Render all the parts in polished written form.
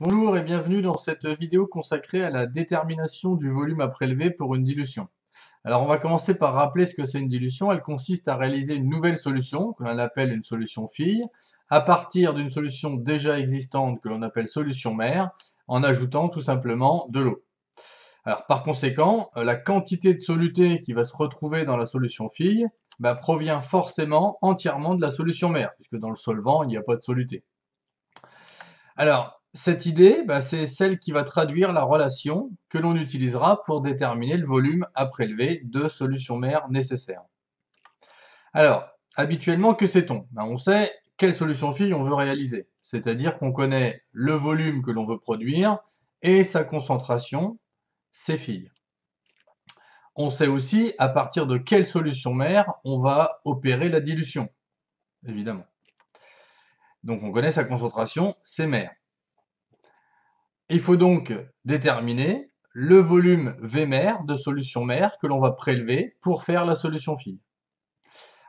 Bonjour et bienvenue dans cette vidéo consacrée à la détermination du volume à prélever pour une dilution. Alors on va commencer par rappeler ce que c'est une dilution. Elle consiste à réaliser une nouvelle solution, que l'on appelle une solution fille, à partir d'une solution déjà existante que l'on appelle solution mère, en ajoutant tout simplement de l'eau. Alors par conséquent, la quantité de soluté qui va se retrouver dans la solution fille provient forcément entièrement de la solution mère, puisque dans le solvant, il n'y a pas de soluté. Alors, cette idée, c'est celle qui va traduire la relation que l'on utilisera pour déterminer le volume à prélever de solution mère nécessaire. Alors, habituellement, que sait-on? On sait quelle solution fille on veut réaliser, c'est-à-dire qu'on connaît le volume que l'on veut produire et sa concentration, ses filles. On sait aussi à partir de quelle solution mère on va opérer la dilution, évidemment. Donc on connaît sa concentration, ses mères. Il faut donc déterminer le volume V mère de solution mère que l'on va prélever pour faire la solution fille.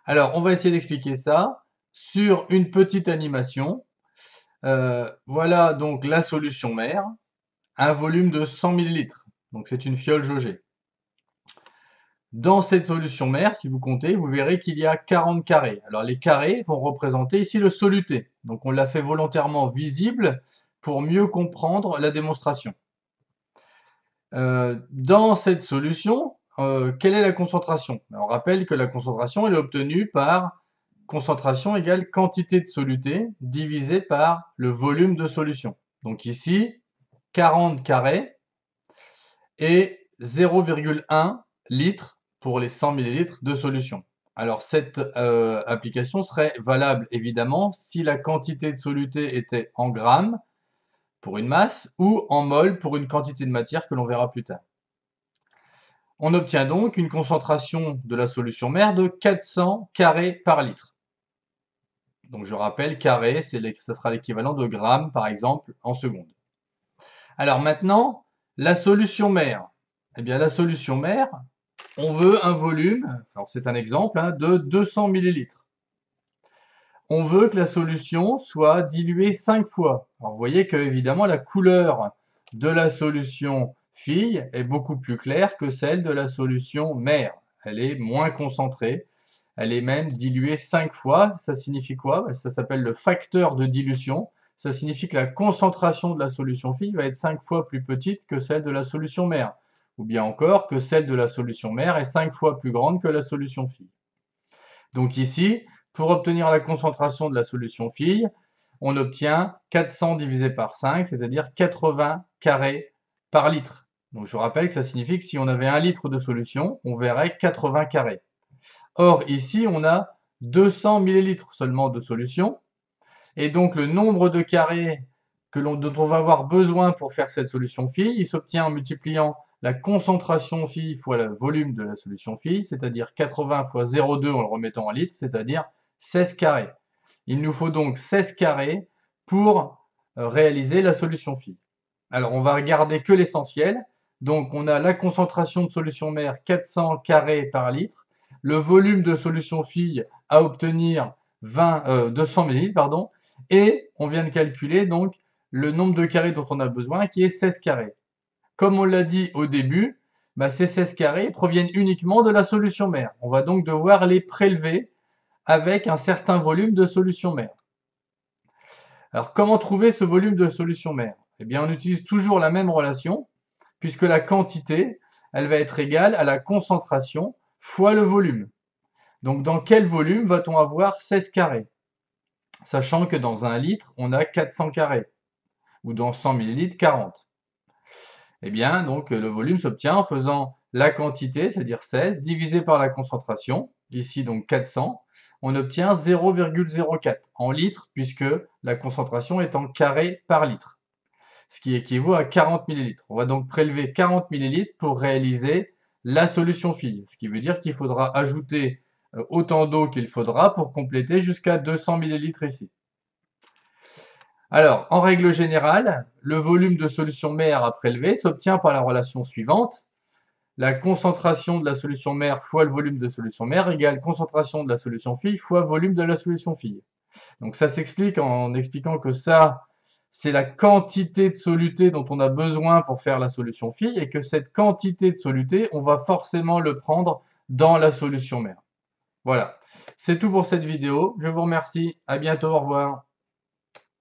Alors, on va essayer d'expliquer ça sur une petite animation. Voilà donc la solution mère, un volume de 100 ml. Donc c'est une fiole jaugée. Dans cette solution mère, si vous comptez, vous verrez qu'il y a 40 carrés. Alors les carrés vont représenter ici le soluté. Donc on l'a fait volontairement visible pour mieux comprendre la démonstration. Dans cette solution, quelle est la concentration? On rappelle que la concentration elle est obtenue par concentration égale quantité de soluté divisé par le volume de solution. Donc ici, 40 carrés et 0,1 litre pour les 100 ml de solution. Alors cette application serait valable évidemment si la quantité de soluté était en grammes pour une masse ou en mol pour une quantité de matière que l'on verra plus tard. On obtient donc une concentration de la solution mère de 400 carrés par litre. Donc je rappelle, carré, ça sera l'équivalent de grammes, par exemple, en secondes. Alors maintenant, la solution mère. Eh bien, la solution mère, on veut un volume, alors c'est un exemple, de 200 ml. On veut que la solution soit diluée 5 fois. Alors vous voyez que, évidemment, la couleur de la solution fille est beaucoup plus claire que celle de la solution mère. Elle est moins concentrée. Elle est même diluée 5 fois. Ça signifie quoi? Ça s'appelle le facteur de dilution. Ça signifie que la concentration de la solution fille va être 5 fois plus petite que celle de la solution mère. Ou bien encore que celle de la solution mère est 5 fois plus grande que la solution fille. Donc ici, pour obtenir la concentration de la solution fille, on obtient 400 divisé par 5, c'est-à-dire 80 carrés par litre. Donc je vous rappelle que ça signifie que si on avait 1 litre de solution, on verrait 80 carrés. Or ici, on a 200 millilitres seulement de solution, et donc le nombre de carrés dont on va avoir besoin pour faire cette solution fille, il s'obtient en multipliant la concentration phi fois le volume de la solution phi, c'est-à-dire 80 fois 0,2 en le remettant en litres, c'est-à-dire 16 carrés. Il nous faut donc 16 carrés pour réaliser la solution phi. Alors, on va regarder que l'essentiel. Donc, on a la concentration de solution mère 400 carrés par litre, le volume de solution phi à obtenir 200 ml, pardon, et on vient de calculer donc le nombre de carrés dont on a besoin, qui est 16 carrés. Comme on l'a dit au début, ces 16 carrés proviennent uniquement de la solution mère. On va donc devoir les prélever avec un certain volume de solution mère. Alors, comment trouver ce volume de solution mère? Eh bien, on utilise toujours la même relation, puisque la quantité, elle va être égale à la concentration fois le volume. Donc, dans quel volume va-t-on avoir 16 carrés? Sachant que dans 1 litre, on a 400 carrés, ou dans 100 ml, 40. Eh bien, donc, le volume s'obtient en faisant la quantité, c'est-à-dire 16, divisé par la concentration, ici donc 400, on obtient 0,04 en litres, puisque la concentration est en carrés par litre, ce qui équivaut à 40 ml. On va donc prélever 40 ml pour réaliser la solution fille, ce qui veut dire qu'il faudra ajouter autant d'eau qu'il faudra pour compléter jusqu'à 200 ml ici. Alors, en règle générale, le volume de solution mère à prélever s'obtient par la relation suivante. La concentration de la solution mère fois le volume de solution mère égale concentration de la solution fille fois volume de la solution fille. Donc ça s'explique en expliquant que ça, c'est la quantité de soluté dont on a besoin pour faire la solution phi, et que cette quantité de soluté, on va forcément le prendre dans la solution mère. Voilà, c'est tout pour cette vidéo. Je vous remercie. À bientôt. Au revoir.